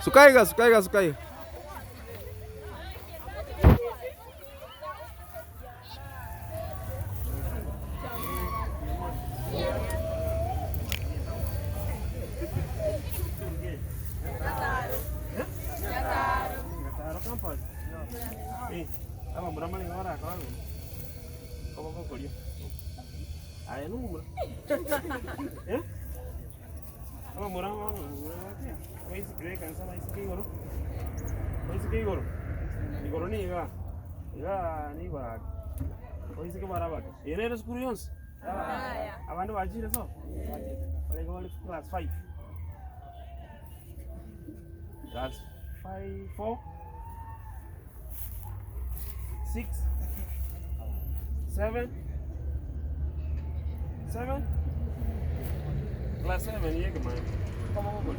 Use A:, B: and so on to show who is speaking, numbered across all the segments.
A: Sukaiga, sukaiga, sukaiga.
B: Ama murama ni ngora kwa nini? Kama kwa hiyo. Aya numu. Eh? Ama murama ni. Waisi kile kanisa waisi kigoro. Waisi kigoro. Igoro ni ga. Ga ni ba. Waisi ke baraba. Yere skuru yons. Aya. Abantu bajire so. Bale go class 5. Class 5 4 6 7 class 7 yeke man. Come on.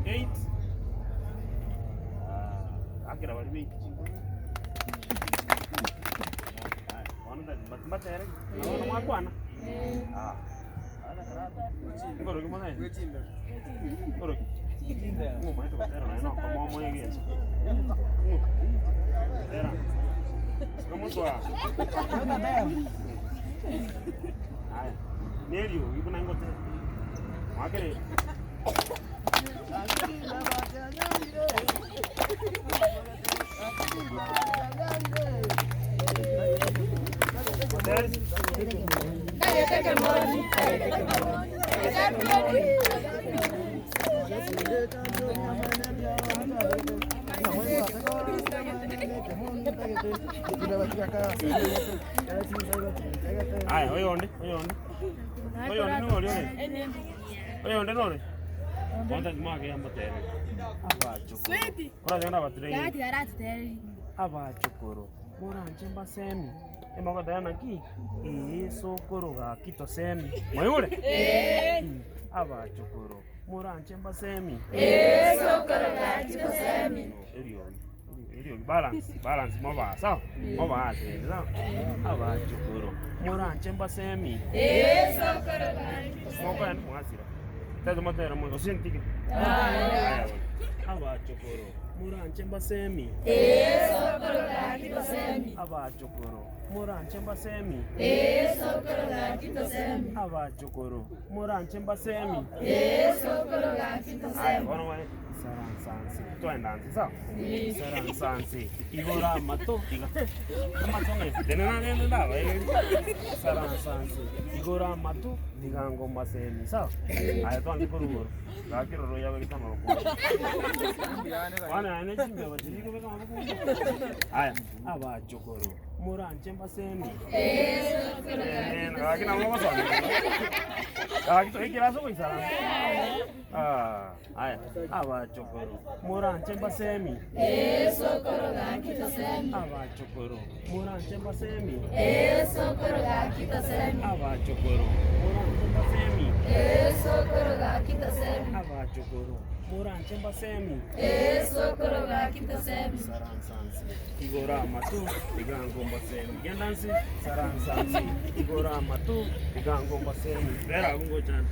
B: 8 akira bali bait. Wanda matematika yale. Naona mwakwana. Ala karata. Ngoro kimana? Wetinda. Ngoro. Ngo mai to tera na kama moyo yeye. Tera. Como tu a? Ai. Nerio, ibu nangote. Makere. Ay, oye, ¿dónde? Oye, ¿dónde? Oye, ¿dónde no? Oye, ¿dónde no? ¿Dónde más que llamo te? Abacho. Ahora ya no va a traer. Abacho coro. Mora chemba semi. Ema kwa dana ki. Eso coro ga kito semi. Moyure. Abacho coro. Mora chemba semi.
C: Eso coro ga kito semi.
B: Balance mo ba sawa mo ba ase sawa aba chukuro mora chemba semi
C: eso coro ga kito semi
B: mo kwa mo asira tazo mo tera mo sentike aba chukuro mora chemba semi
C: eso coro ga kito semi
B: aba chukuro mora chemba semi
C: eso coro ga kito semi
B: aba chukuro mora chemba semi
C: eso coro ga kito semi
B: Saran sansi, tuendansi sawa? Saran sansi, igora mato, diga. Matonge, denena dawa. Saran sansi, igora mato, diga ngoma semi sawa? Aya tuanze kuruguru. Kakiro roya wekita maroko. Wana ane chimbe wachiriko weka maroko. Aya, aba chokoro. Mora chemba semi. Kakina ngoma sawa. Kakito ikiraso kwa isaran. Aya, aba chokoro. Mora chemba semi.
C: Eso coro ga kito semi.
B: Aba chokoro. Mora chemba semi.
C: Eso coro ga kito semi.
B: Aba chokoro. Mora chemba semi.
C: Eso coro ga kito semi.
B: Aba chokoro. Mora chemba semi.
C: Eso coro ga kito semi.
B: Saran sansi, igora matu, igango mbasemi. Gendansi, saran sansi, igora matu, igango mbasemi. Vera ungo chan.